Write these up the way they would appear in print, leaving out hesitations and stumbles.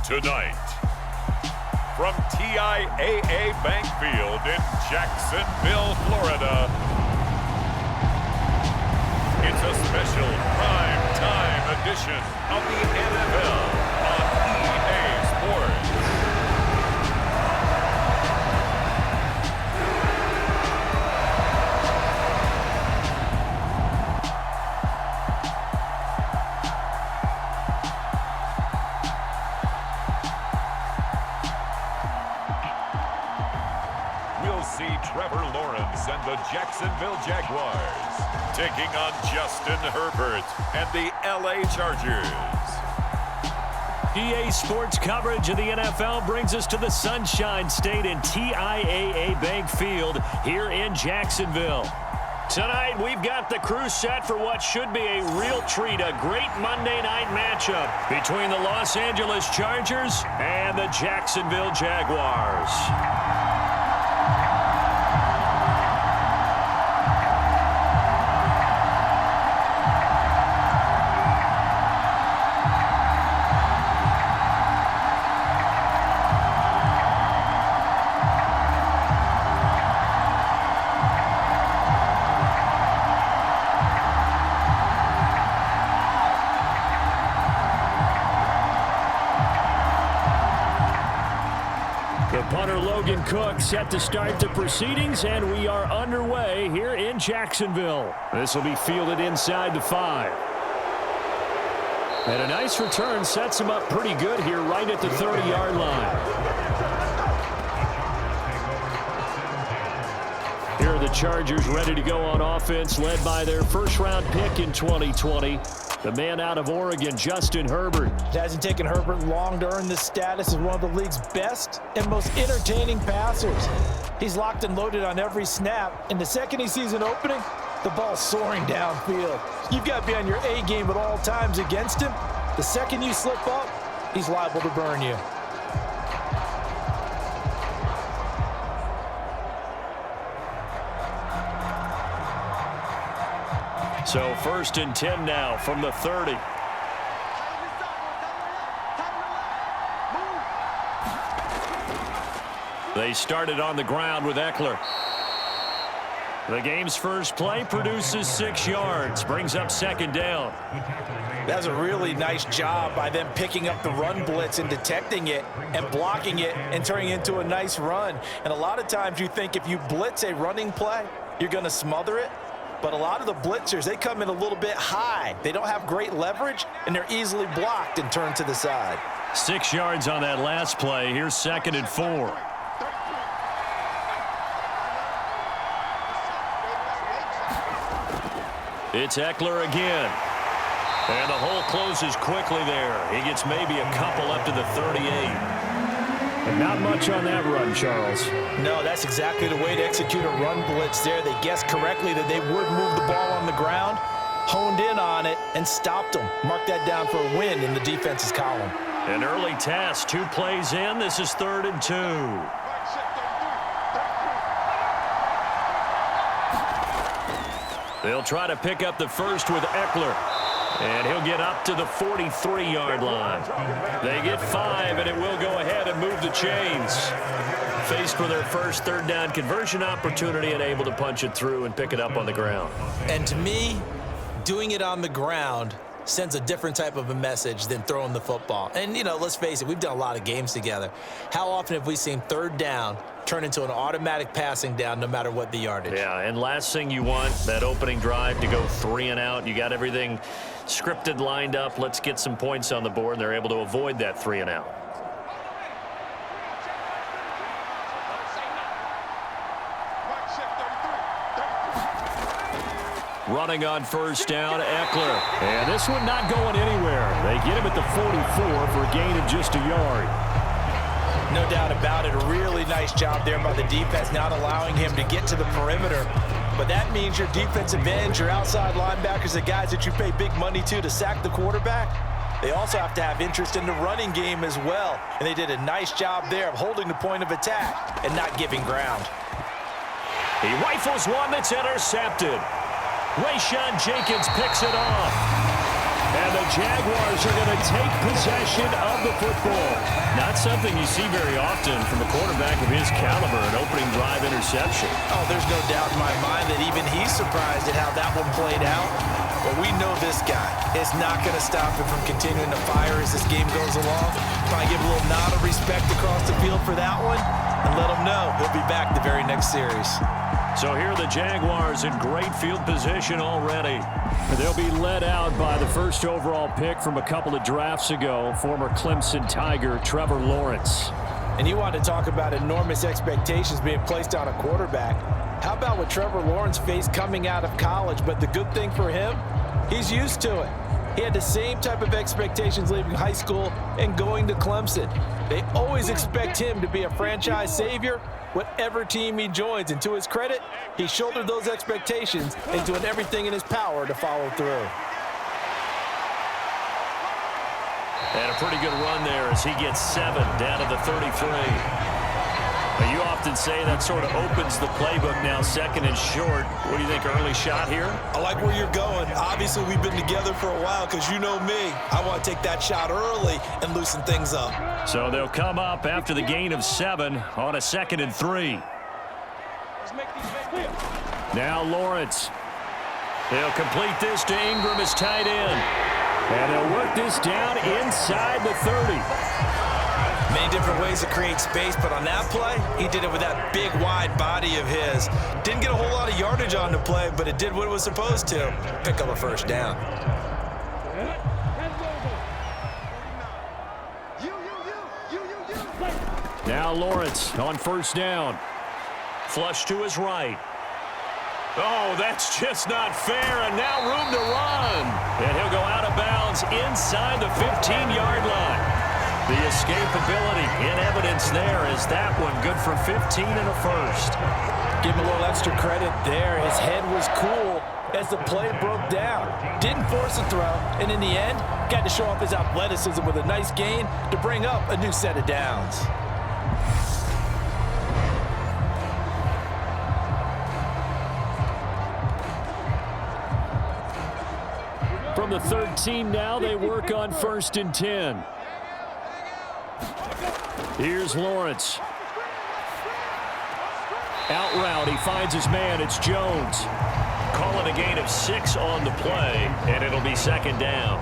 Tonight, from TIAA Bank Field in Jacksonville, Florida, it's a special prime time edition of the NFL on EA Sports. And the Jacksonville Jaguars taking on Justin Herbert and the LA Chargers. EA Sports coverage of the NFL brings us to the Sunshine State in TIAA Bank Field here in Jacksonville. Tonight, we've got the crew set for what should be a real treat, a great Monday night matchup between the Los Angeles Chargers and the Jacksonville Jaguars. Cook set to start the proceedings, and we are underway here in Jacksonville. This will be fielded inside the 5. And a nice return sets him up pretty good here right at the 30-yard line. Here are the Chargers ready to go on offense, led by their first-round pick in 2020. The man out of Oregon, Justin Herbert. It hasn't taken Herbert long to earn this status as one of the league's best and most entertaining passers. He's locked and loaded on every snap, and the second he sees an opening, the ball's soaring downfield. You've got to be on your A game at all times against him. The second you slip up, he's liable to burn you. So 1st and 10 now from the 30. They started on the ground with Eckler. The game's first play produces 6 yards, brings up 2nd down. That's a really nice job by them picking up the run blitz and detecting it and blocking it and turning it into a nice run. And a lot of times you think if you blitz a running play, you're going to smother it. But a lot of the blitzers, they come in a little bit high. They don't have great leverage, and they're easily blocked and turned to the side. 6 yards on that last play. Here's 2nd and 4. It's Eckler again. And the hole closes quickly there. He gets maybe a couple up to the 38. And not much on that run, Charles. No, that's exactly the way to execute a run blitz there. They guessed correctly that they would move the ball on the ground, honed in on it, and stopped them. Mark that down for a win in the defense's column. An early task, 2 plays in. This is 3rd and 2. They'll try to pick up the first with Eckler. And he'll get up to the 43-yard line. They get 5, and it will go ahead and move the chains. Faced with their first 3rd down conversion opportunity and able to punch it through and pick it up on the ground. And to me, doing it on the ground sends a different type of a message than throwing the football. And, you know, let's face it, we've done a lot of games together. How often have we seen 3rd down turn into an automatic passing down no matter what the yardage? Yeah, and last thing you want, that opening drive to go 3 and out. You got everything scripted, lined up. Let's get some points on the board, and they're able to avoid that 3 and out. Running on 1st down, Eckler. And this one not going anywhere. They get him at the 44 for a gain of just a yard. No doubt about it. A really nice job there by the defense, not allowing him to get to the perimeter. But that means your defensive ends, your outside linebackers, the guys that you pay big money to sack the quarterback, they also have to have interest in the running game as well. And they did a nice job there of holding the point of attack and not giving ground. He rifles one that's intercepted. Rayshawn Jenkins picks it off. And the Jaguars are going to take possession of the football. Not something you see very often from a quarterback of his caliber, an opening drive interception. Oh, there's no doubt in my mind that even he's surprised at how that one played out. But we know this guy is not going to stop him from continuing to fire as this game goes along. Probably give a little nod of respect across the field for that one and let him know he'll be back the very next series. So here are the Jaguars in great field position already. They'll be led out by the first overall pick from a couple of drafts ago, former Clemson Tiger Trevor Lawrence. And you want to talk about enormous expectations being placed on a quarterback. How about what Trevor Lawrence faced coming out of college? But the good thing for him, he's used to it. He had the same type of expectations leaving high school and going to Clemson. They always expect him to be a franchise savior, whatever team he joins. And to his credit, he shouldered those expectations and doing everything in his power to follow through. And a pretty good run there as he gets 7 down to the 33. Now, you often say that sort of opens the playbook now, second and short. What do you think, early shot here? I like where you're going. Obviously, we've been together for a while because you know me. I want to take that shot early and loosen things up. So they'll come up after the gain of 7 on a 2nd and 3. Now Lawrence. He'll complete this to Ingram as tight end. And he'll work this down inside the 30. Many different ways to create space, but on that play, he did it with that big, wide body of his. Didn't get a whole lot of yardage on the play, but it did what it was supposed to. Pick up a first down. Now Lawrence on first down. Flush to his right. Oh, that's just not fair, and now room to run. And he'll go out of bounds inside the 15-yard line. The escapability in evidence there is that one good for 15 and a first. Give him a little extra credit there. His head was cool as the play broke down. Didn't force a throw, and in the end, got to show off his athleticism with a nice gain to bring up a new set of downs. From the 13 now, they work on 1st and 10. Here's Lawrence. Out route, he finds his man. It's Jones. Calling a gain of 6 on the play, and it'll be 2nd down.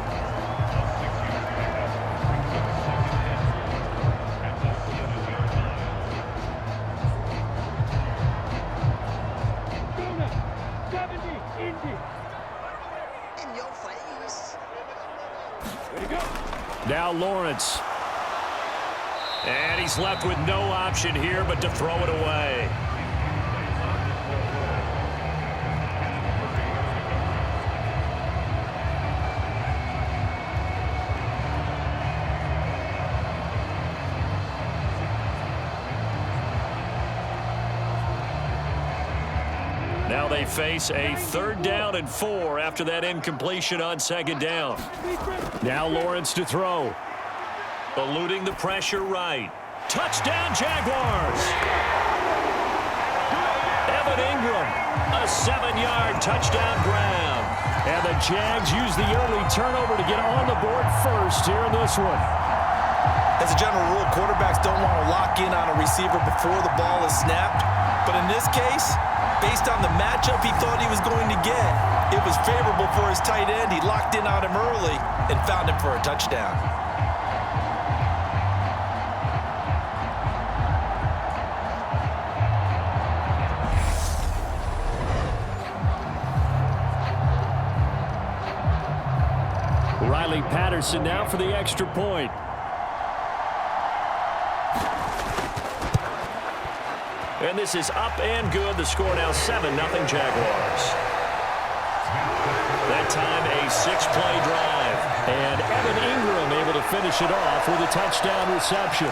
Now Lawrence. And he's left with no option here but to throw it away. Now they face a 3rd down and 4 after that incompletion on 2nd down. Now Lawrence to throw. Eluding the pressure right. Touchdown, Jaguars! Evan Ingram, a 7-yard touchdown grab. And the Jags use the early turnover to get on the board first here in this one. As a general rule, quarterbacks don't want to lock in on a receiver before the ball is snapped. But in this case, based on the matchup he thought he was going to get, it was favorable for his tight end. He locked in on him early and found him for a touchdown. Riley Patterson now for the extra point. And this is up and good. The score now 7-0 Jaguars. That time a 6-play drive. And Evan Ingram able to finish it off with a touchdown reception.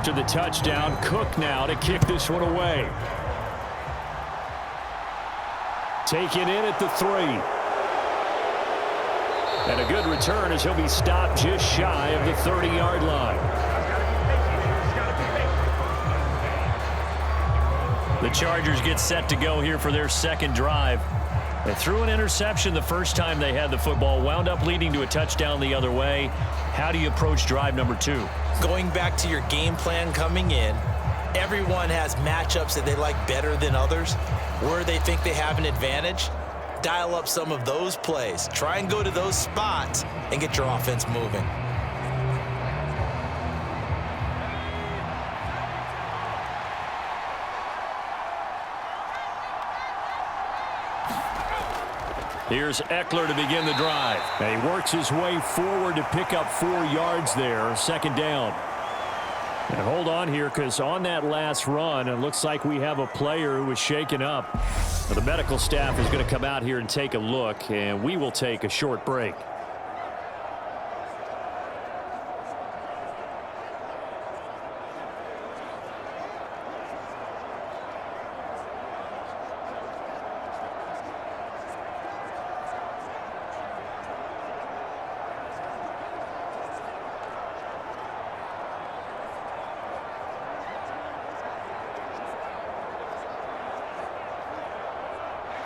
after the touchdown. Cook now to kick this one away. Taken in at the 3. And a good return as he'll be stopped just shy of the 30-yard line. The Chargers get set to go here for their second drive. They threw an interception the first time they had the football, wound up leading to a touchdown the other way. How do you approach drive number 2? Going back to your game plan coming in, everyone has matchups that they like better than others, where they think they have an advantage. Dial up some of those plays. Try and go to those spots and get your offense moving. Here's Eckler to begin the drive. And he works his way forward to pick up 4 yards there. Second down. And hold on here, because on that last run, it looks like we have a player who was shaken up. The medical staff is going to come out here and take a look, and we will take a short break.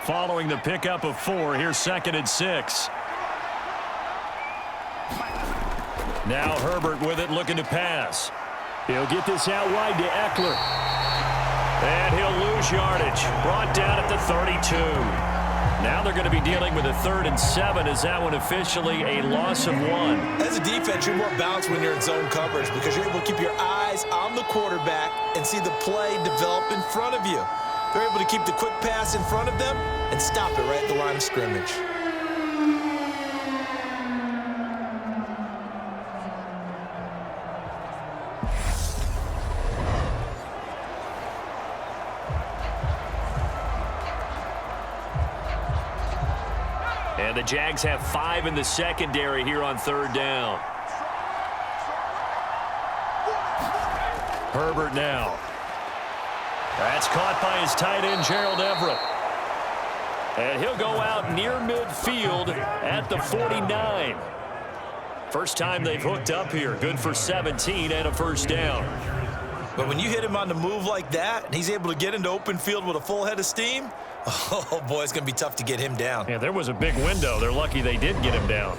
Following the pickup of 4, here's 2nd and 6. Now Herbert with it, looking to pass. He'll get this out wide to Eckler. And he'll lose yardage. Brought down at the 32. Now they're going to be dealing with a 3rd and 7. Is that one officially a loss of 1? As a defense, you're more balanced when you're in zone coverage because you're able to keep your eyes on the quarterback and see the play develop in front of you. They're able to keep the quick pass in front of them and stop it right at the line of scrimmage. And the Jags have 5 in the secondary here on 3rd down. Herbert now. That's caught by his tight end, Gerald Everett. And he'll go out near midfield at the 49. First time they've hooked up here. Good for 17 and a first down. But when you hit him on the move like that, and he's able to get into open field with a full head of steam, oh, boy, it's going to be tough to get him down. Yeah, there was a big window. They're lucky they did get him down.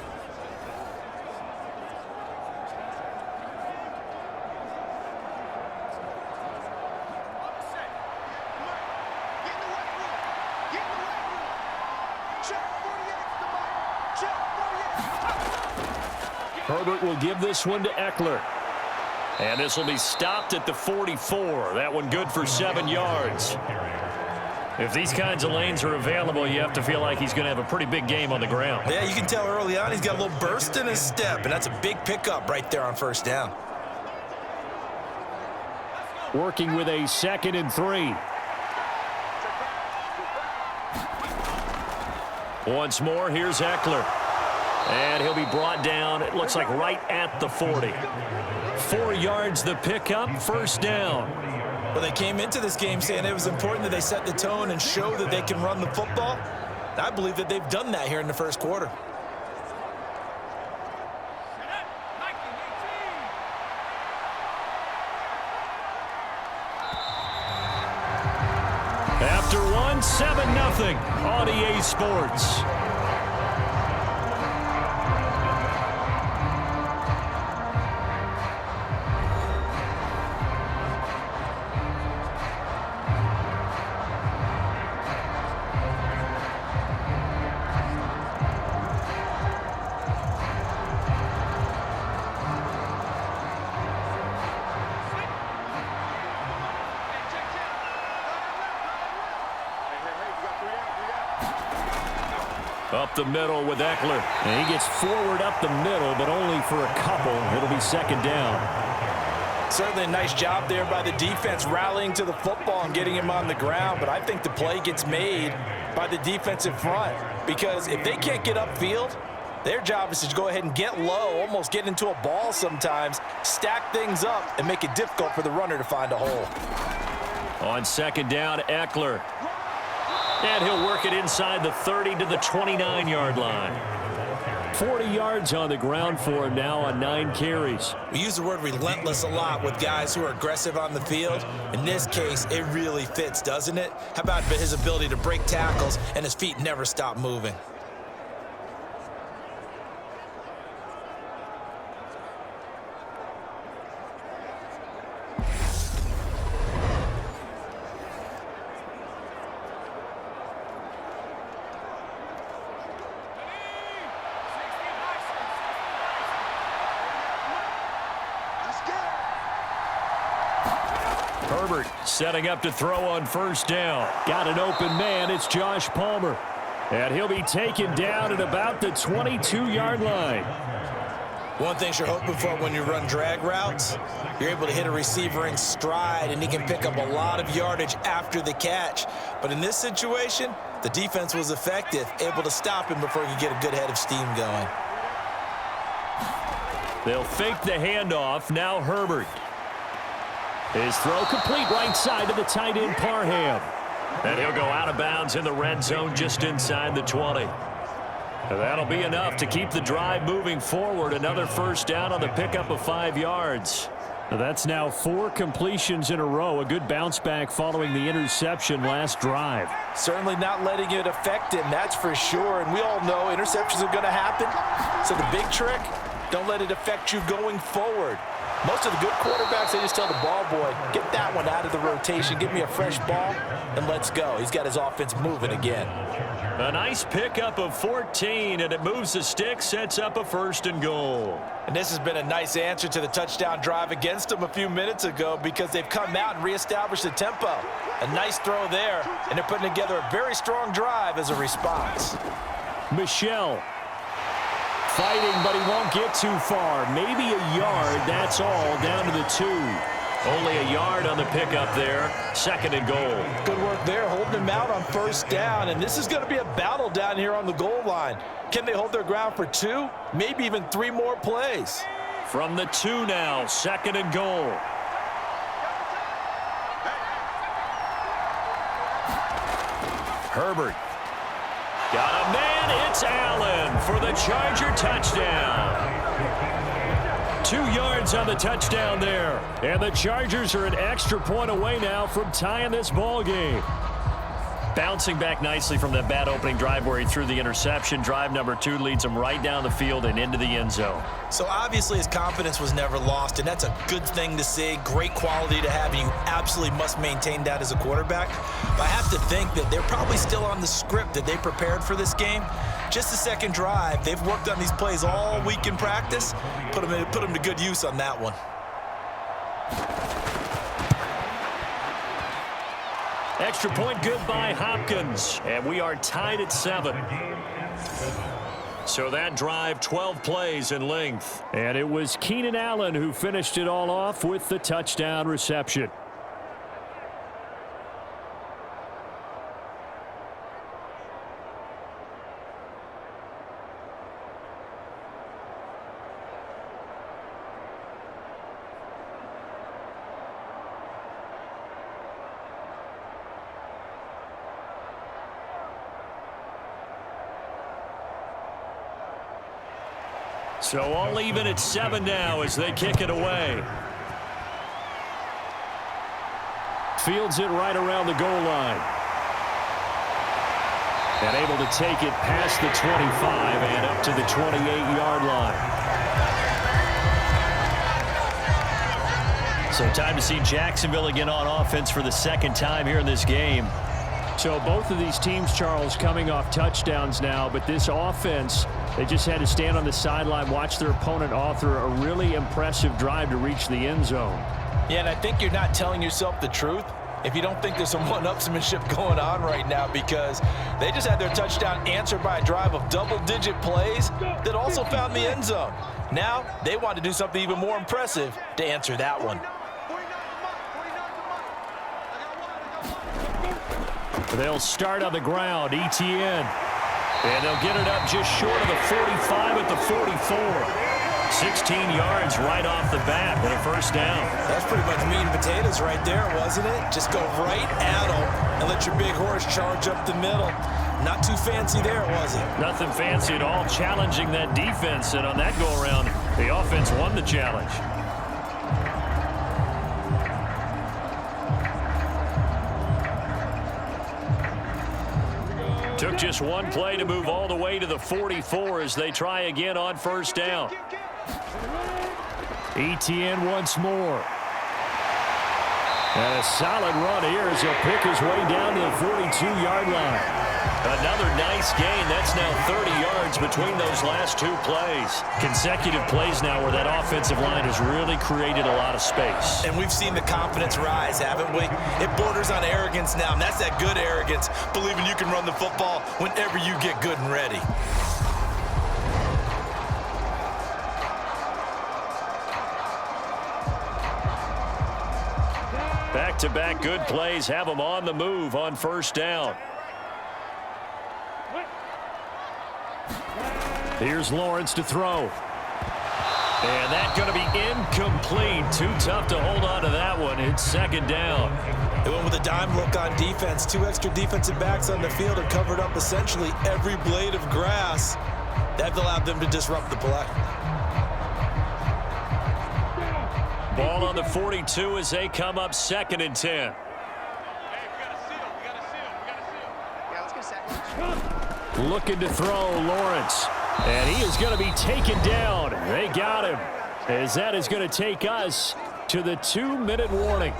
Herbert will give this one to Eckler. And this will be stopped at the 44. That one good for 7 yards. If these kinds of lanes are available, you have to feel like he's going to have a pretty big game on the ground. Yeah, you can tell early on he's got a little burst in his step, and that's a big pickup right there on first down. Working with a 2nd and 3. Once more, here's Eckler. And he'll be brought down, it looks like right at the 40. 4 yards the pickup, first down. Well, they came into this game saying it was important that they set the tone and show that they can run the football. I believe that they've done that here in the first quarter. After one, 7-0 on EA Sports. Up the middle with Eckler. And he gets forward up the middle, but only for a couple. It'll be 2nd down. Certainly a nice job there by the defense rallying to the football and getting him on the ground, but I think the play gets made by the defensive front because if they can't get upfield, Their job is to go ahead and get low, almost get into a ball sometimes, stack things up, and make it difficult for the runner to find a hole. On second down, Eckler. And he'll work it inside the 30 to the 29-yard line. 40 yards on the ground for him now on 9 carries. We use the word relentless a lot with guys who are aggressive on the field. In this case, it really fits, doesn't it? How about his ability to break tackles and his feet never stop moving? Herbert setting up to throw on first down. Got an open man. It's Josh Palmer. And he'll be taken down at about the 22-yard line. One thing you're hoping for when you run drag routes, you're able to hit a receiver in stride, and he can pick up a lot of yardage after the catch. But in this situation, the defense was effective, able to stop him before he could get a good head of steam going. They'll fake the handoff. Now Herbert. His throw complete right side to the tight end Parham. And he'll go out of bounds in the red zone just inside the 20. And that'll be enough to keep the drive moving forward. Another first down on the pickup of 5 yards. That's now 4 completions in a row. A good bounce back following the interception last drive. Certainly not letting it affect him, that's for sure. And we all know interceptions are going to happen. So the big trick, don't let it affect you going forward. Most of the good quarterbacks, they just tell the ball boy, get that one out of the rotation, give me a fresh ball, and let's go. He's got his offense moving again. A nice pickup of 14, and it moves the stick, sets up a 1st and goal. And this has been a nice answer to the touchdown drive against them a few minutes ago because they've come out and reestablished the tempo. A nice throw there, and they're putting together a very strong drive as a response. Michelle. Fighting, but he won't get too far. Maybe a yard, that's all, down to the 2. Only a yard on the pickup there. 2nd and goal. Good work there, holding him out on first down. And this is going to be a battle down here on the goal line. Can they hold their ground for 2? Maybe even 3 more plays. From the 2 now, 2nd and goal. Herbert. Got a man, it's Allen for the Charger touchdown. 2 yards on the touchdown there. And the Chargers are an extra point away now from tying this ball game. Bouncing back nicely from that bad opening drive where he threw the interception. Drive number 2 leads him right down the field and into the end zone. So obviously his confidence was never lost, and that's a good thing to see. Great quality to have, and you absolutely must maintain that as a quarterback. But I have to think that they're probably still on the script that they prepared for this game. Just the second drive. They've worked on these plays all week in practice. Put them to good use on that one. Extra point good by Hopkins. And we are tied at 7. So that drive, 12 plays in length. And it was Keenan Allen who finished it all off with the touchdown reception. So all even at 7 now as they kick it away. Fields it right around the goal line. And able to take it past the 25 and up to the 28-yard line. So time to see Jacksonville again on offense for the 2nd time here in this game. So both of these teams, Charles, coming off touchdowns now, but this offense, they just had to stand on the sideline, watch their opponent author a really impressive drive to reach the end zone. Yeah, and I think you're not telling yourself the truth if you don't think there's some one-upsmanship going on right now, because they just had their touchdown answered by a drive of double-digit plays that also found the end zone. Now they want to do something even more impressive to answer that one. They'll start on the ground. ETN. And they'll get it up just short of the 45 at the 44. 16 yards right off the bat and a first down. That's pretty much meat and potatoes right there, wasn't it? Just go right at them and let your big horse charge up the middle. Not too fancy there, was it? Nothing fancy at all, challenging that defense. And on that go-around, the offense won the challenge. Took just one play to move all the way to the 44 as they try again on first down. ETN once more. And a solid run here as he'll pick his way down to the 42-yard line. Another nice gain. That's now 30 yards between those last two plays. Consecutive plays now where that offensive line has really created a lot of space. And we've seen the confidence rise, haven't we? It borders on arrogance now, and that's that good arrogance, believing you can run the football whenever you get good and ready. Back-to-back good plays have them on the move on first down. Here's Lawrence to throw. And that's going to be incomplete. Too tough to hold on to that one. It's second down. They went with a dime look on defense. Two extra defensive backs on the field and covered up essentially every blade of grass. That allowed them to disrupt the play. Ball on the 42 as they come up second and 10. Looking to throw, Lawrence. And he is going to be taken down. They got him. As that is going to take us to the 2-minute warning.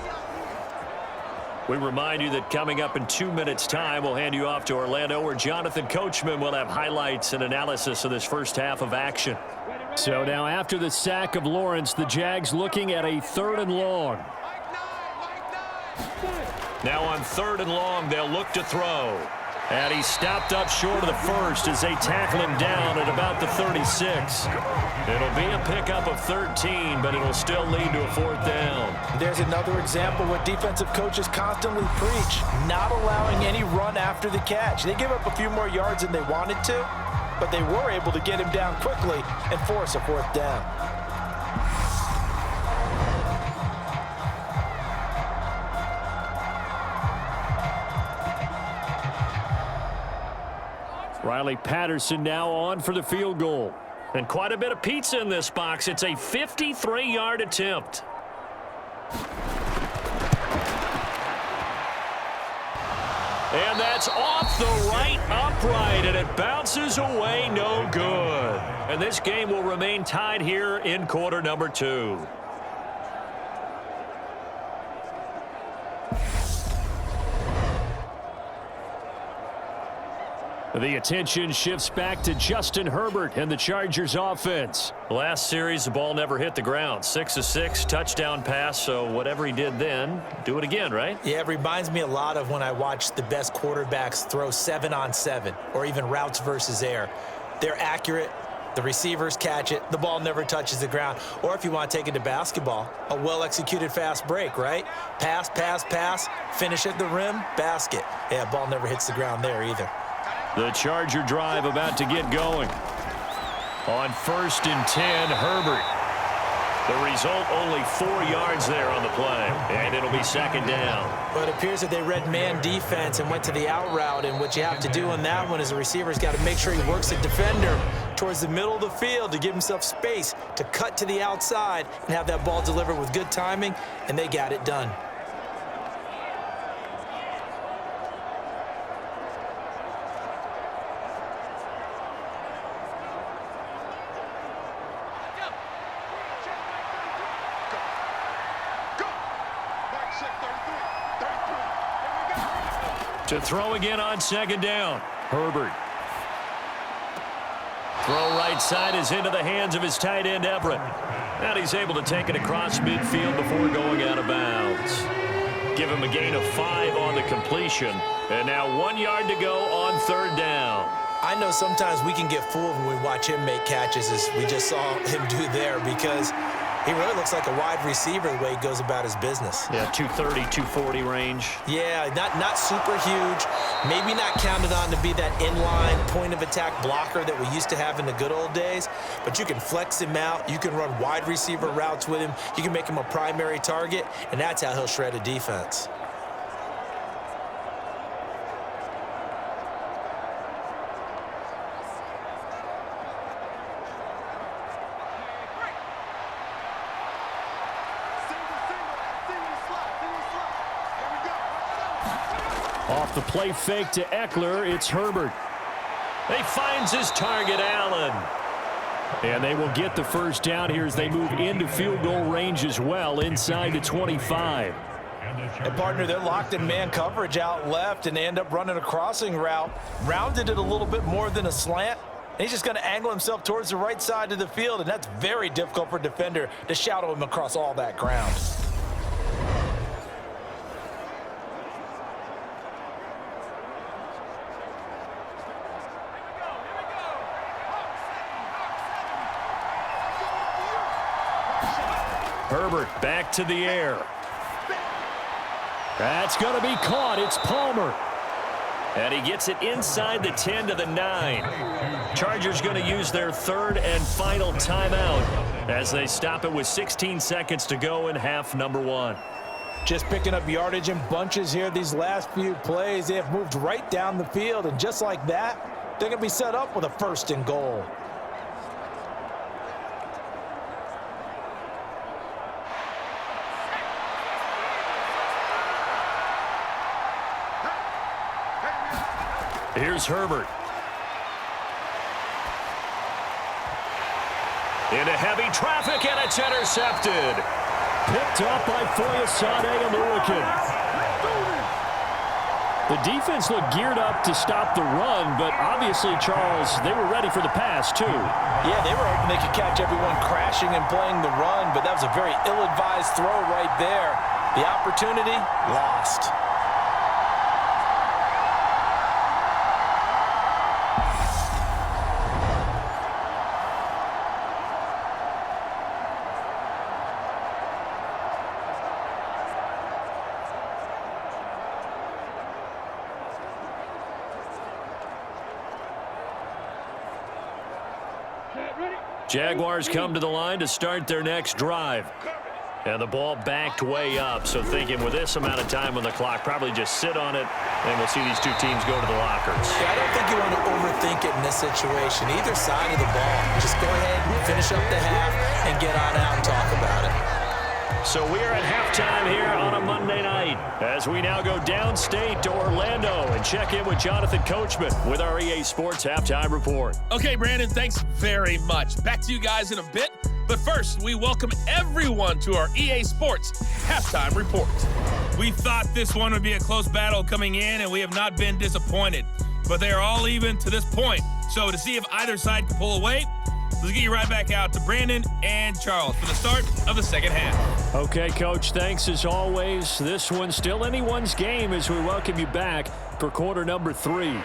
We remind you that coming up in 2 minutes' time, we'll hand you off to Orlando, where Jonathan Coachman will have highlights and analysis of this first half of action. So now after the sack of Lawrence, the Jags looking at a 3rd and long. Now on 3rd and long, they'll look to throw. And he stopped up short of the first as they tackle him down at about the 36. It'll be a pickup of 13, but it'll still lead to a 4th down. There's another example what defensive coaches constantly preach, not allowing any run after the catch. They give up a few more yards than they wanted to, but they were able to get him down quickly and force a 4th down. Riley Patterson now on for the field goal. And quite a bit of pizza in this box. It's a 53-yard attempt. And that's off the right upright, and it bounces away, no good. And this game will remain tied here in quarter number 2. The attention shifts back to Justin Herbert and the Chargers offense. Last series, the ball never hit the ground. 6 of 6, touchdown pass, so whatever he did then, do it again, right? Yeah, it reminds me a lot of when I watched the best quarterbacks throw 7-on-7 or even routes versus air. They're accurate. The receivers catch it. The ball never touches the ground. Or if you want to take it to basketball, a well-executed fast break, right? Pass, pass, pass, finish at the rim, basket. Yeah, ball never hits the ground there either. The Charger drive about to get going. On 1st and 10, Herbert. The result, only 4 yards there on the play, and it'll be second down. But it appears that they read man defense and went to the out route, and what you have to do on that one is the receiver's got to make sure he works the defender towards the middle of the field to give himself space to cut to the outside and have that ball delivered with good timing, and they got it done. To throw again on second down. Herbert. Throw right side is into the hands of his tight end, Everett. And he's able to take it across midfield before going out of bounds. Give him a gain of 5 on the completion. And now 1 yard to go on 3rd down. I know sometimes we can get fooled when we watch him make catches, as we just saw him do there, because He really looks like a wide receiver the way he goes about his business. Yeah, 230, 240 range. Yeah, not super huge. Maybe not counted on to be that inline point-of-attack blocker that we used to have in the good old days. But you can flex him out. You can run wide receiver routes with him. You can make him a primary target, and that's how he'll shred a defense. Off the play fake to Eckler, it's Herbert. He finds his target, Allen. And they will get the first down here as they move into field goal range as well, inside the 25. And, partner, they're locked in man coverage out left, and they end up running a crossing route. Rounded it a little bit more than a slant. And he's just going to angle himself towards the right side of the field, and that's very difficult for a defender to shadow him across all that ground. Herbert back to the air. That's going to be caught. It's Palmer. And he gets it inside the 10 to the 9. Chargers going to use their third and final timeout as they stop it with 16 seconds to go in half number 1. Just picking up yardage in bunches here these last few plays. They have moved right down the field, and just like that, they're going to be set up with a 1st and goal. Here's Herbert. Into heavy traffic, and it's intercepted. Picked up by Foyesade and Lurican. The defense looked geared up to stop the run, but obviously, Charles, they were ready for the pass, too. Yeah, they were hoping they could catch everyone crashing and playing the run, but that was a very ill-advised throw right there. The opportunity, lost. Jaguars come to the line to start their next drive. And the ball backed way up, so thinking with this amount of time on the clock, probably just sit on it, and we'll see these two teams go to the lockers. Yeah, I don't think you want to overthink it in this situation. Either side of the ball, just go ahead and finish up the half and get on out and talk about it. So we are at halftime here on a Monday night as we now go downstate to Orlando and check in with Jonathan Coachman with our EA Sports Halftime Report. Okay, Brandon, thanks very much. Back to you guys in a bit. But first, we welcome everyone to our EA Sports Halftime Report. We thought this one would be a close battle coming in, and we have not been disappointed. But they are all even to this point. So to see if either side can pull away, let's get you right back out to Brandon and Charles for the start of the second half. Okay, Coach, thanks as always. This one's still anyone's game as we welcome you back for quarter number 3.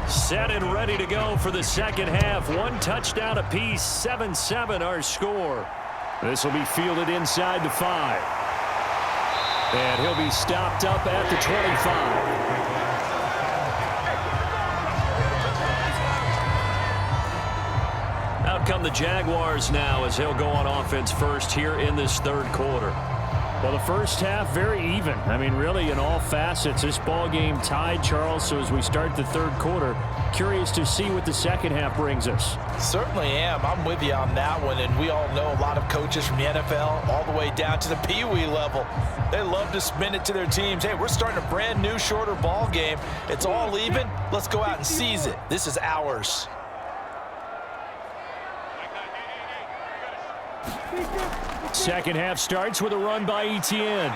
Set and ready to go for the second half. 1 touchdown apiece, 7-7 our score. This will be fielded inside the 5. And he'll be stopped up at the 25. Out come the Jaguars now as he'll go on offense first here in this third quarter. Well, the first half, very even. I mean, really, in all facets, this ball game tied, Charles. So as we start the third quarter, curious to see what the second half brings us. Certainly am. I'm with you on that one. And we all know a lot of coaches from the NFL all the way down to the Pee-wee level. They love to spin it to their teams. Hey, we're starting a brand new, shorter ball game. It's all even. Let's go out and seize it. This is ours. Second half starts with a run by ETN.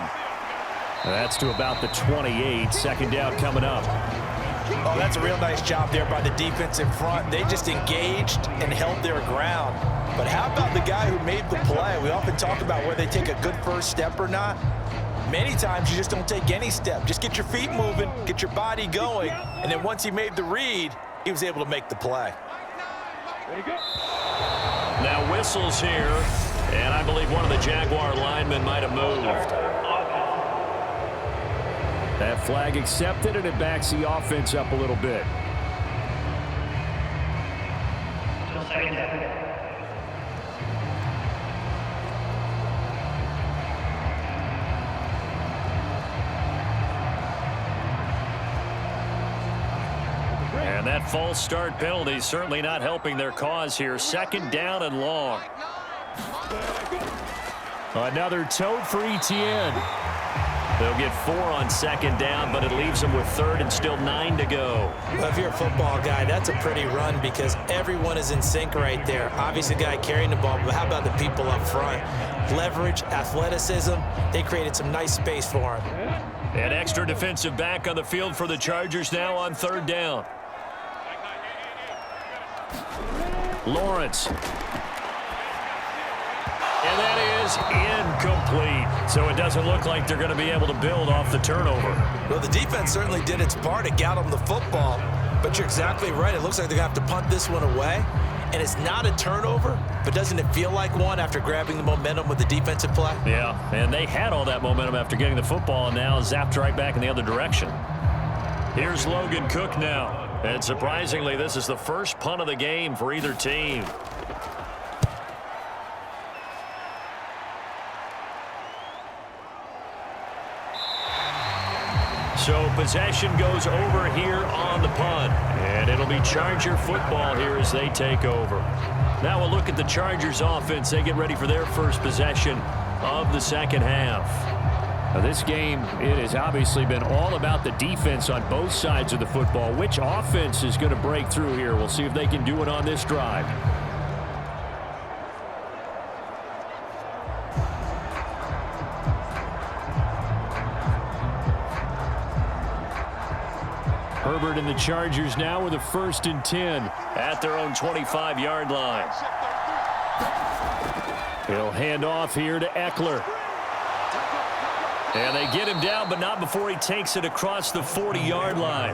That's to about the 28. Second down coming up. Oh, that's a real nice job there by the defense in front. They just engaged and held their ground. But how about the guy who made the play? We often talk about whether they take a good first step or not. Many times you just don't take any step. Just get your feet moving, get your body going, and then once he made the read, he was able to make the play. Now whistles here, and I believe one of the Jaguar linemen might have moved. That flag accepted, and it backs the offense up a little bit. And that false start penalty certainly not helping their cause here. Second down and long. Another tote for ETN. They'll get 4 on second down, but it leaves them with third and still 9 to go. Well, if you're a football guy, that's a pretty run because everyone is in sync right there. Obviously, the guy carrying the ball, but how about the people up front? Leverage, athleticism, they created some nice space for him. An extra defensive back on the field for the Chargers now on third down. Lawrence. And that is incomplete. So it doesn't look like they're going to be able to build off the turnover. Well, the defense certainly did its part. It got them the football. But you're exactly right. It looks like they're going to have to punt this one away. And it's not a turnover, but doesn't it feel like one after grabbing the momentum with the defensive play? Yeah, and they had all that momentum after getting the football and now zapped right back in the other direction. Here's Logan Cook now. And surprisingly, this is the first punt of the game for either team. So possession goes over here on the punt. And it'll be Charger football here as they take over. Now we'll look at the Chargers offense. They get ready for their first possession of the second half. Now this game, it has obviously been all about the defense on both sides of the football. Which offense is going to break through here? We'll see if they can do it on this drive. Herbert and the Chargers now with a 1st and 10 at their own 25-yard line. He'll hand off here to Eckler. And they get him down, but not before he takes it across the 40-yard line.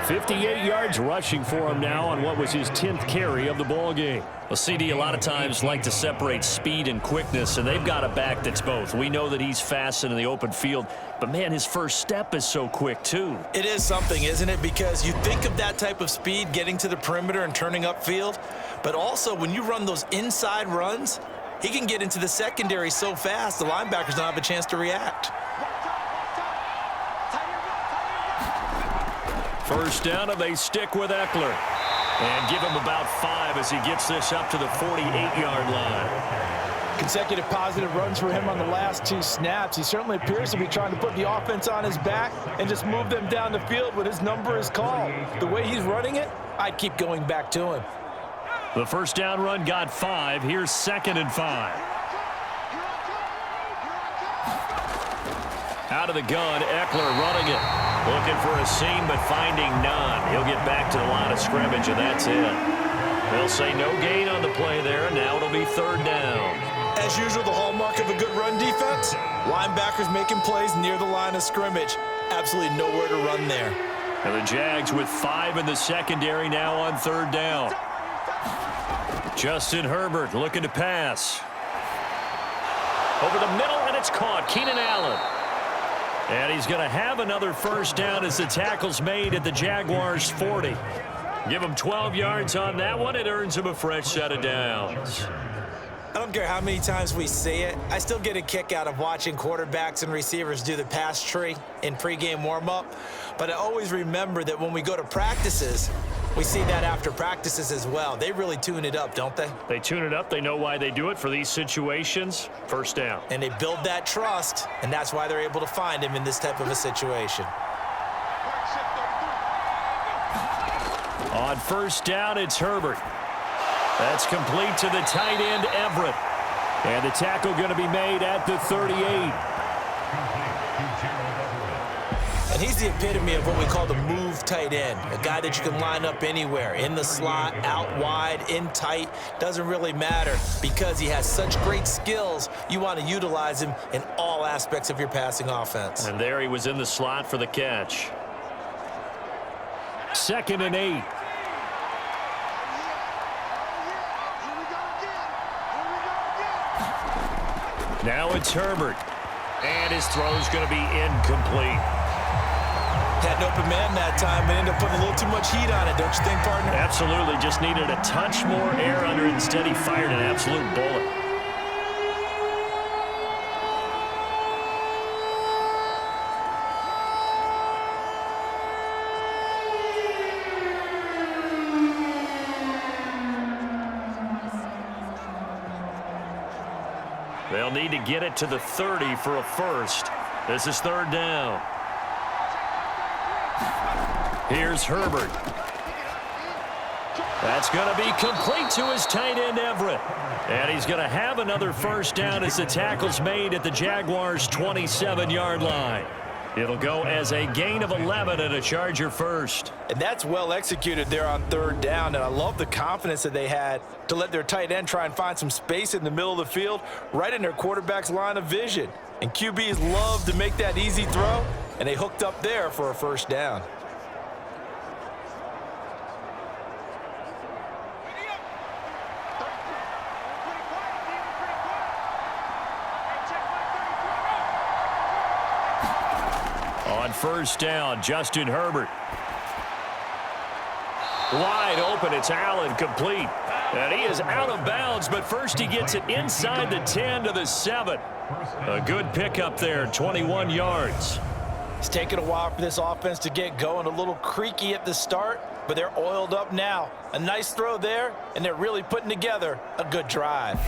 58 yards rushing for him now on what was his 10th carry of the ball game. Well, CD a lot of times like to separate speed and quickness, and they've got a back that's both. We know that he's fast in the open field, but, man, his first step is so quick, too. It is something, isn't it? Because you think of that type of speed getting to the perimeter and turning upfield, but also when you run those inside runs, he can get into the secondary so fast the linebackers don't have a chance to react. First down, and they stick with Eckler. And give him about 5 as he gets this up to the 48-yard line. Consecutive positive runs for him on the last 2 snaps. He certainly appears to be trying to put the offense on his back and just move them down the field when his number is called. The way he's running it, I'd keep going back to him. The first down run got 5. Here's 2nd and 5. Out of the gun, Eckler running it. Looking for a seam, but finding none. He'll get back to the line of scrimmage, and that's it. They'll say no gain on the play there, and now it'll be 3rd down. As usual, the hallmark of a good run defense, linebackers making plays near the line of scrimmage. Absolutely nowhere to run there. And the Jags with 5 in the secondary now on 3rd down. Justin Herbert looking to pass. Over the middle, and it's caught. Keenan Allen. And he's going to have another first down as the tackle's made at the Jaguars' 40. Give him 12 yards on that one. It earns him a fresh set of downs. I don't care how many times we see it. I still get a kick out of watching quarterbacks and receivers do the pass tree in pregame warm-up. But I always remember that when we go to practices, we see that after practices as well. They really tune it up, don't they? They tune it up. They know why they do it for these situations. First down. And they build that trust, and that's why they're able to find him in this type of a situation. On first down, it's Herbert. That's complete to the tight end, Everett. And the tackle going to be made at the 38. And he's the epitome of what we call the move tight end, a guy that you can line up anywhere, in the slot, out wide, in tight. Doesn't really matter because he has such great skills. You want to utilize him in all aspects of your passing offense. And there he was in the slot for the catch. 2nd and 8. Now it's Herbert. And his throw's going to be incomplete. Had an open man that time, but ended up putting a little too much heat on it, don't you think, partner? Absolutely. Just needed a touch more air under it. Instead, he fired an absolute bullet. They'll need to get it to the 30 for a first. This is 3rd down. Here's Herbert. That's going to be complete to his tight end, Everett. And he's going to have another first down as the tackle's made at the Jaguars' 27-yard line. It'll go as a gain of 11 and a Charger first. And that's well executed there on 3rd down, and I love the confidence that they had to let their tight end try and find some space in the middle of the field, right in their quarterback's line of vision. And QBs love to make that easy throw, and they hooked up there for a first down. On first down, Justin Herbert. Wide open, it's Allen, complete. And he is out of bounds, but first he gets it inside the 10 to the 7. A good pickup there, 21 yards. It's taken a while for this offense to get going, a little creaky at the start, but they're oiled up now. A nice throw there, and they're really putting together a good drive.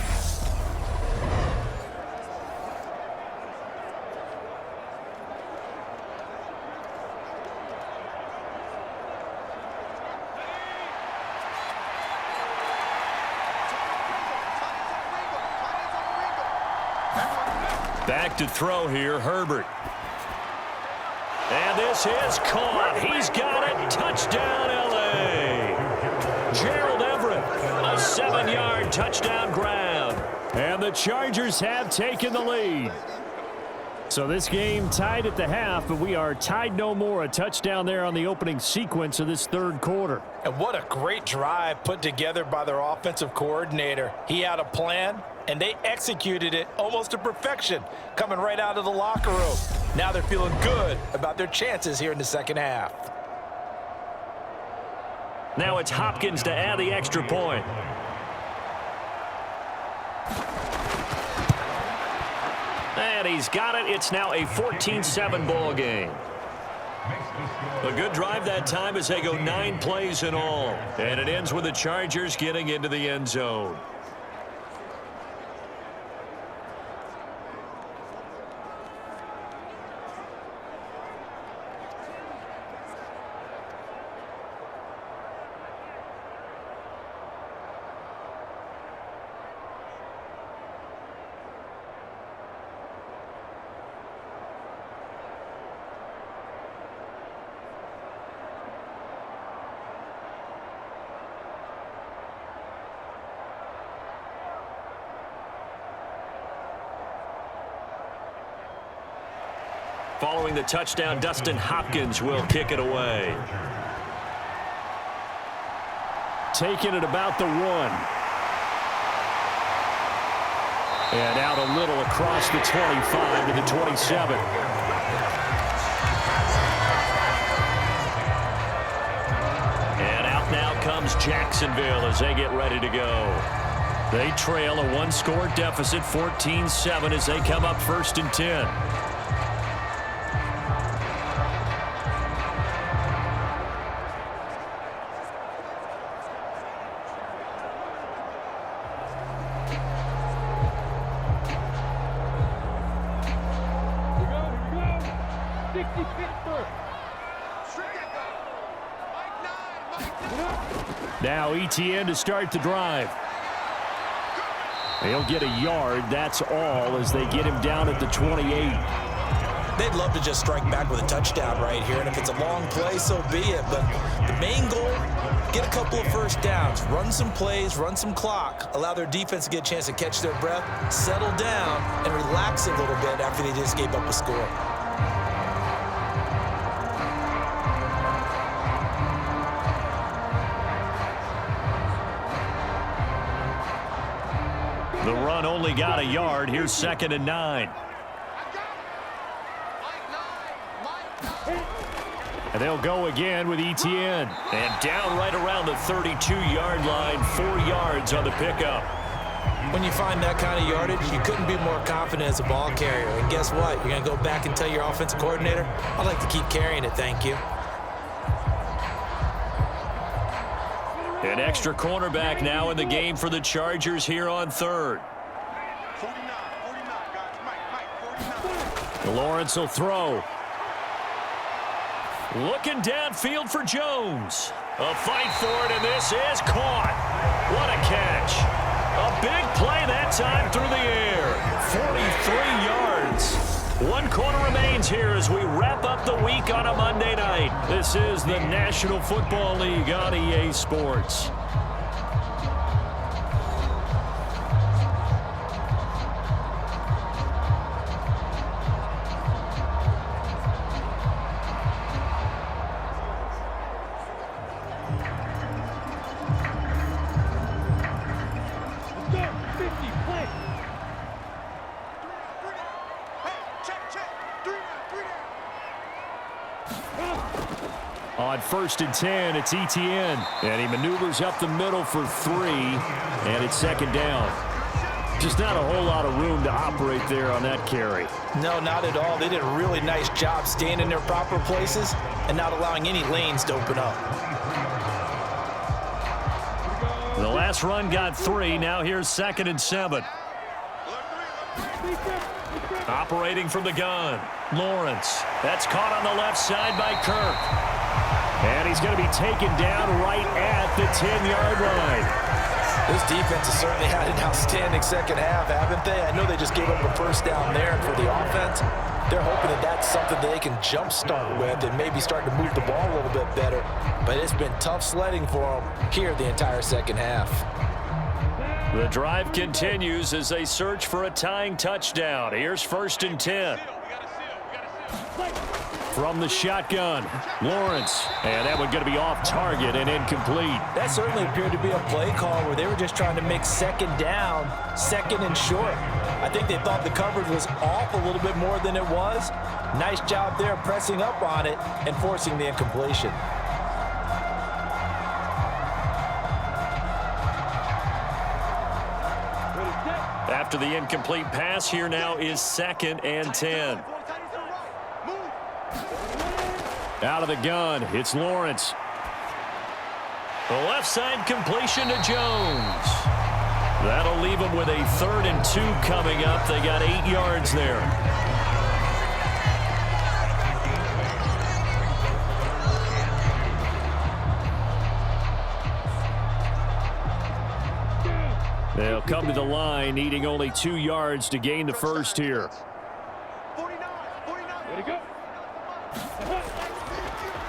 Back to throw here, Herbert. And this is caught. He's got it. Touchdown, L.A. Gerald Everett, a 7-yard touchdown grab. And the Chargers have taken the lead. So this game tied at the half, but we are tied no more. A touchdown there on the opening sequence of this 3rd quarter. And what a great drive put together by their offensive coordinator. He had a plan, and they executed it almost to perfection, coming right out of the locker room. Now they're feeling good about their chances here in the 2nd half. Now it's Hopkins to add the extra point. And he's got it. It's now a 14-7 ball game. A good drive that time as they go 9 plays in all. And it ends with the Chargers getting into the end zone. Following the touchdown, Dustin Hopkins will kick it away. Taking it about the 1. And out a little across the 25 to the 27. And out now comes Jacksonville as they get ready to go. They trail a one-score deficit, 14-7, as they come up 1st and 10. Now ETN to start the drive. He'll get a yard, that's all, as they get him down at the 28. They'd love to just strike back with a touchdown right here, and if it's a long play, so be it. But the main goal, get a couple of first downs, run some plays, run some clock, allow their defense to get a chance to catch their breath, settle down, and relax a little bit after they just gave up a score. The run only got a yard. Here's 2nd and 9. And they'll go again with ETN. And down right around the 32-yard line, 4 yards on the pickup. When you find that kind of yardage, you couldn't be more confident as a ball carrier. And guess what? You're going to go back and tell your offensive coordinator, I'd like to keep carrying it, thank you. An extra cornerback now in the game for the Chargers here on 3rd. Lawrence will throw. Looking downfield for Jones. A fight for it, and this is caught. What a catch. A big play that time through the air. 43 yards. 1 quarter remains here as we wrap up the week on a Monday night. This is the National Football League on EA Sports. On 1st and 10, it's ETN. And he maneuvers up the middle for 3, and it's 2nd down. Just not a whole lot of room to operate there on that carry. No, not at all. They did a really nice job staying in their proper places and not allowing any lanes to open up. The last run got 3. Now here's 2nd and 7. Operating from the gun, Lawrence. That's caught on the left side by Kirk. And he's going to be taken down right at the 10-yard line. This defense has certainly had an outstanding second half, haven't they? I know they just gave up a first down there, and for the offense, they're hoping that that's something that they can jumpstart with and maybe start to move the ball a little bit better. But it's been tough sledding for them here the entire second half. The drive continues as they search for a tying touchdown. Here's 1st and 10. From the shotgun, Lawrence. And that one going to be off target and incomplete. That certainly appeared to be a play call where they were just trying to make 2nd down, 2nd and short. I think they thought the coverage was off a little bit more than it was. Nice job there pressing up on it and forcing the incompletion. After the incomplete pass, here now is 2nd and 10. Out of the gun, it's Lawrence. The left side completion to Jones. That'll leave them with a 3rd and 2 coming up. They got 8 yards there. They'll come to the line, needing only 2 yards to gain the first here.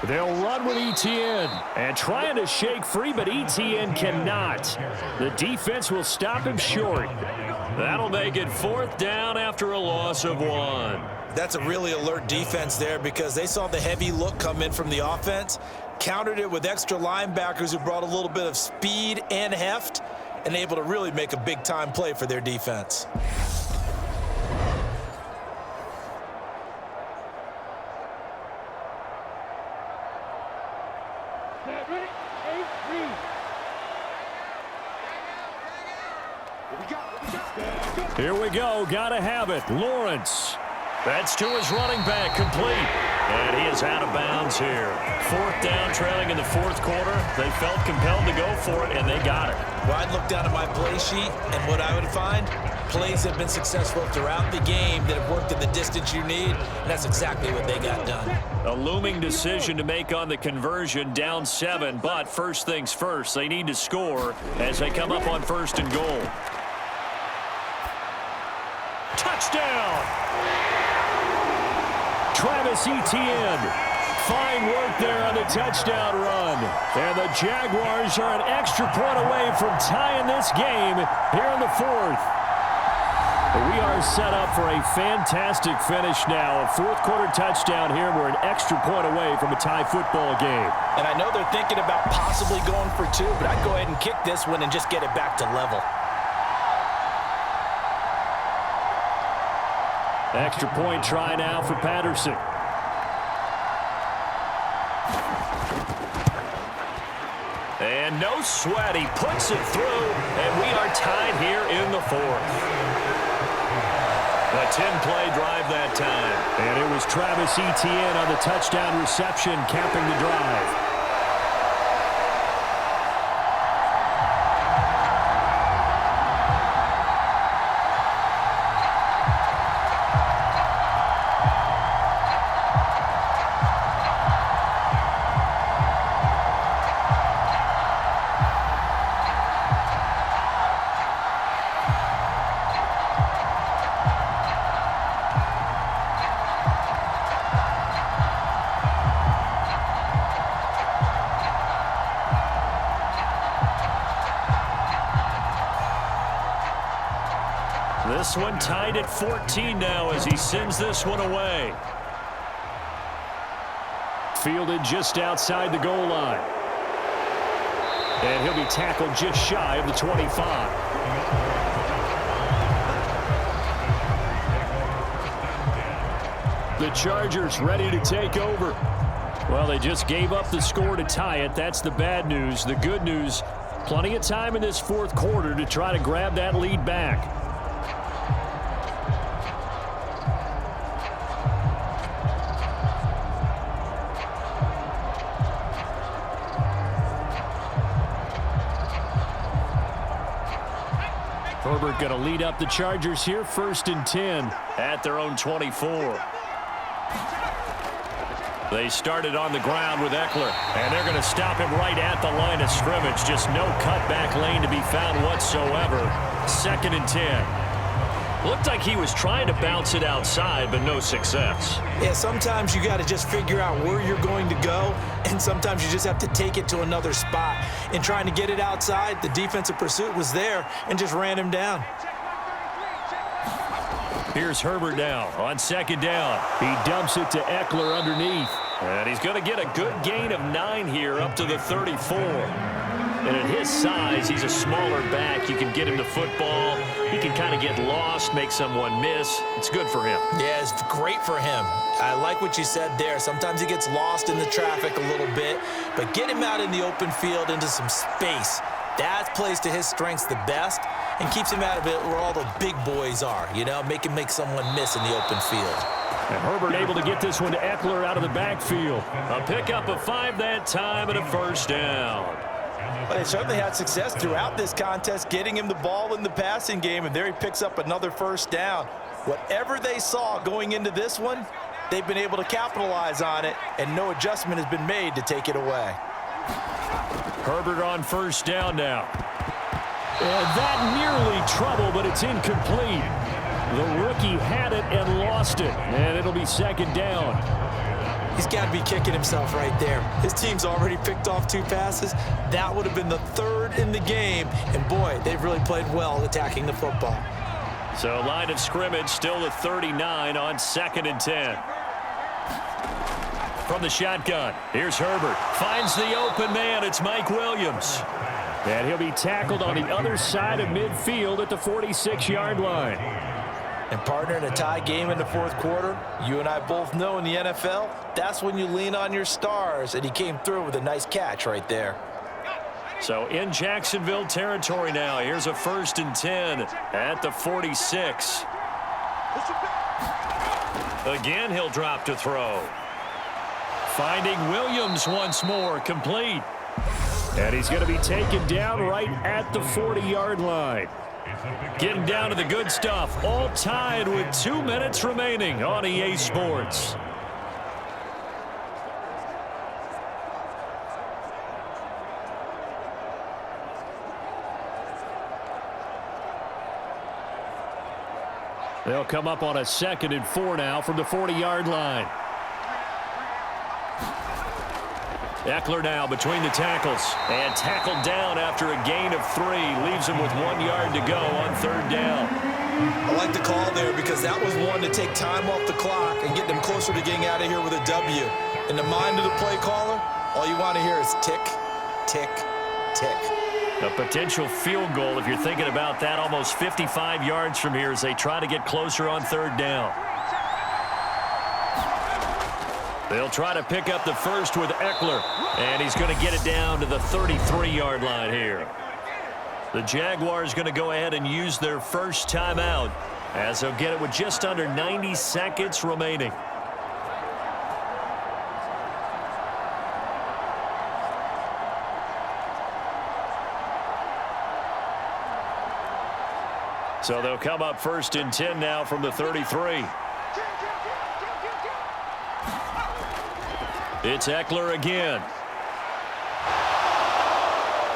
They'll run with ETN and trying to shake free, but ETN cannot. The defense will stop him short. That'll make it 4th down after a loss of 1. That's a really alert defense there because they saw the heavy look come in from the offense, countered it with extra linebackers who brought a little bit of speed and heft, and able to really make a big-time play for their defense. Here we go. Gotta have it. Lawrence. That's to his running back. Complete. And he is out of bounds here. 4th down, trailing in the 4th quarter. They felt compelled to go for it, and they got it. Well, I'd look down at my play sheet, and what I would find, plays have been successful throughout the game that have worked at the distance you need, and that's exactly what they got done. A looming decision to make on the conversion, down 7, but first things first, they need to score as they come up on 1st and goal. Touchdown! Travis Etienne. Fine work there on the touchdown run. And the Jaguars are an extra point away from tying this game here in the 4th. We are set up for a fantastic finish now. A 4th quarter touchdown here. We're an extra point away from a tie football game. And I know they're thinking about possibly going for 2, but I'd go ahead and kick this one and just get it back to level. Extra point try now for Patterson. And no sweat. He puts it through, and we are tied here in the 4th. A 10-play drive that time. And it was Travis Etienne on the touchdown reception, capping the drive. This one tied at 14 now as he sends this one away. Fielded just outside the goal line. And he'll be tackled just shy of the 25. The Chargers ready to take over. Well, they just gave up the score to tie it. That's the bad news. The good news, plenty of time in this 4th quarter to try to grab that lead back. Herbert going to lead up the Chargers here, 1st and 10 at their own 24. They started on the ground with Eckler, and they're going to stop him right at the line of scrimmage. Just no cutback lane to be found whatsoever. 2nd and 10. Looked like he was trying to bounce it outside, but no success. Yeah, sometimes you got to just figure out where you're going to go, and sometimes you just have to take it to another spot. In trying to get it outside, the defensive pursuit was there and just ran him down. Here's Herbert now on 2nd down. He dumps it to Eckler underneath. And he's going to get a good gain of 9 here up to the 34. And at his size, he's a smaller back. You can get him to football. He can kind of get lost, make someone miss. It's good for him. Yeah, it's great for him. I like what you said there. Sometimes he gets lost in the traffic a little bit, but get him out in the open field into some space. That plays to his strengths the best and keeps him out of it where all the big boys are, you know, make someone miss in the open field. And Herbert able to get this one to Eckler out of the backfield. A pickup of 5 that time and a 1st down. Well, they certainly had success throughout this contest, getting him the ball in the passing game, and there he picks up another 1st down. Whatever they saw going into this one, they've been able to capitalize on it, and no adjustment has been made to take it away. Herbert on 1st down now. And that nearly trouble, but it's incomplete. The rookie had it and lost it, and it'll be 2nd down. He's got to be kicking himself right there. His team's already picked off 2 passes. That would have been the 3rd in the game, and boy, they've really played well attacking the football. So line of scrimmage still the 39 on 2nd and 10. From the shotgun, here's Herbert. Finds the open man. It's Mike Williams. And he'll be tackled on the other side of midfield at the 46-yard line. And partner, in a tie game in the 4th quarter, you and I both know in the NFL, that's when you lean on your stars, and he came through with a nice catch right there. So in Jacksonville territory now. Here's a 1st and 10 at the 46. Again, he'll drop to throw. Finding Williams once more, complete. And he's going to be taken down right at the 40-yard line. Getting down to the good stuff, all tied with 2 minutes remaining on EA Sports. They'll come up on a 2nd and 4 now from the 40-yard line. Eckler now between the tackles and tackled down after a gain of 3. Leaves him with 1 yard to go on 3rd down. I like the call there because that was one to take time off the clock and get them closer to getting out of here with a W. In the mind of the play caller, all you want to hear is tick, tick, tick. A potential field goal, if you're thinking about that, almost 55 yards from here as they try to get closer on 3rd down. They'll try to pick up the first with Eckler, and he's going to get it down to the 33-yard line here. The Jaguars going to go ahead and use their first timeout as they'll get it with just under 90 seconds remaining. So they'll come up 1st and 10 now from the 33. It's Eckler again.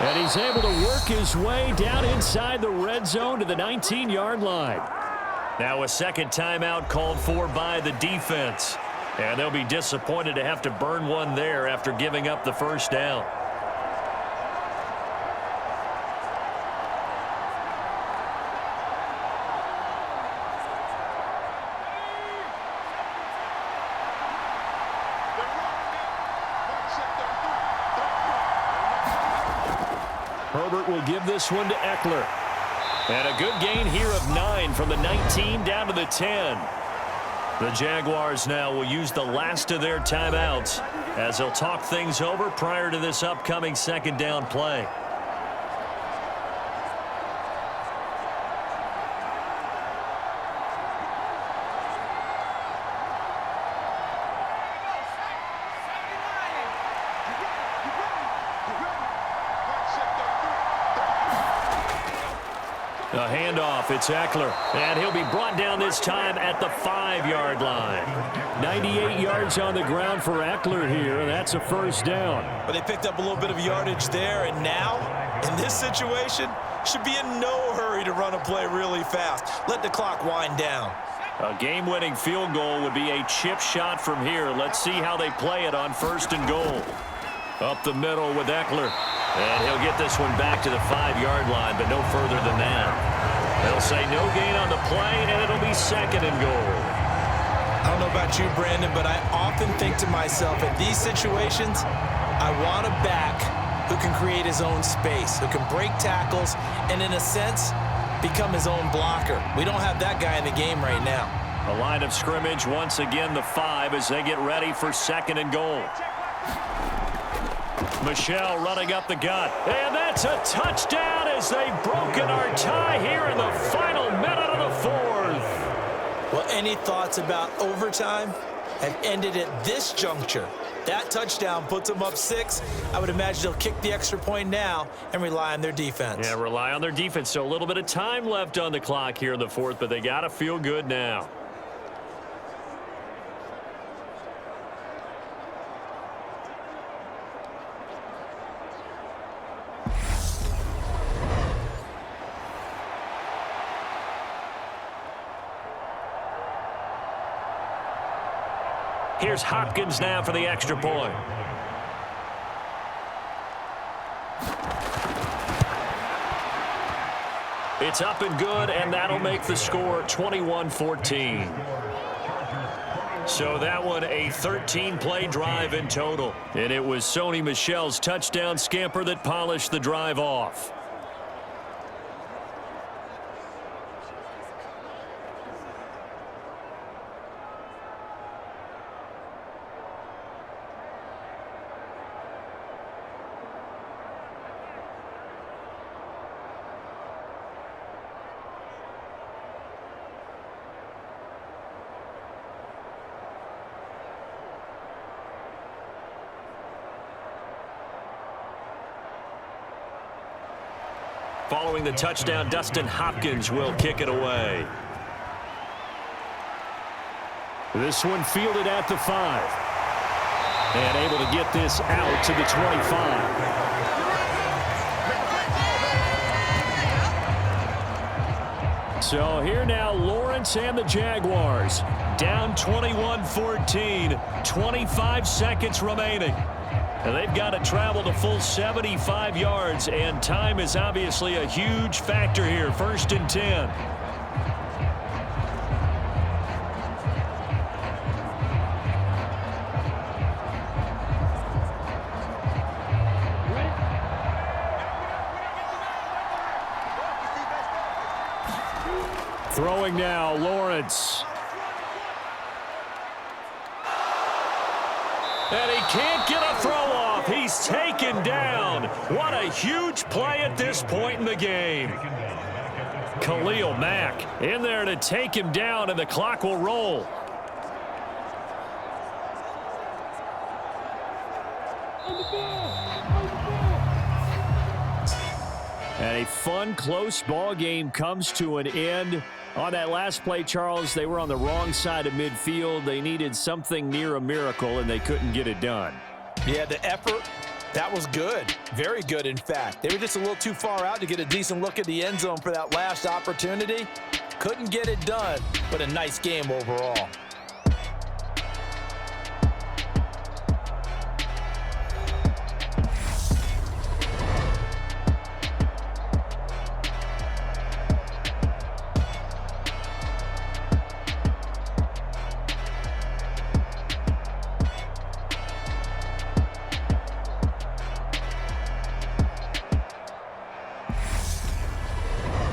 And he's able to work his way down inside the red zone to the 19-yard line. Now a 2nd timeout called for by the defense. And they'll be disappointed to have to burn one there after giving up the 1st down. Herbert will give this one to Eckler. And a good gain here of 9 from the 19 down to the 10. The Jaguars now will use the last of their timeouts as they'll talk things over prior to this upcoming 2nd down play. A handoff, it's Eckler, and he'll be brought down this time at the 5-yard line. 98 yards on the ground for Eckler here, and that's a 1st down. But they picked up a little bit of yardage there, and now, in this situation, should be in no hurry to run a play really fast. Let the clock wind down. A game-winning field goal would be a chip shot from here. Let's see how they play it on 1st and goal. Up the middle with Eckler. And he'll get this one back to the 5-yard line, but no further than that. They'll say no gain on the play, and it'll be 2nd and goal. I don't know about you, Brandon, but I often think to myself, in these situations, I want a back who can create his own space, who can break tackles, and in a sense, become his own blocker. We don't have that guy in the game right now. A line of scrimmage, once again the 5 as they get ready for 2nd and goal. Michel running up the gut, and that's a touchdown as they've broken our tie here in the final minute of the 4th. Well, any thoughts about overtime have ended at this juncture. That touchdown puts them up 6. I would imagine they'll kick the extra point now and rely on their defense. Yeah, rely on their defense. So a little bit of time left on the clock here in the 4th, but they got to feel good now. Here's Hopkins now for the extra point. It's up and good, and that'll make the score 21-14. So that one a 13-play drive in total. And it was Sony Michel's touchdown scamper that polished the drive off. Following the touchdown, Dustin Hopkins will kick it away. This one fielded at the 5. And able to get this out to the 25. So here now, Lawrence and the Jaguars down 21-14, 25 seconds remaining. And they've got to travel the full 75 yards, and time is obviously a huge factor here. 1st and 10. Throwing now, Lawrence. And he can't get a throw off. He's taken down. What a huge play at this point in the game. Khalil Mack in there to take him down, and the clock will roll. And a fun, close ball game comes to an end. On that last play, Charles, they were on the wrong side of midfield. They needed something near a miracle, and they couldn't get it done. Yeah, the effort, that was good. Very good, in fact. They were just a little too far out to get a decent look at the end zone for that last opportunity. Couldn't get it done, but a nice game overall.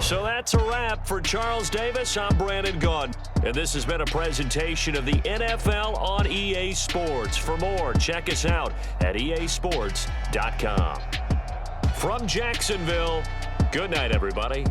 So that's a wrap for Charles Davis. I'm Brandon Gunn, and this has been a presentation of the NFL on EA Sports. For more, check us out at easports.com. From Jacksonville, good night, everybody.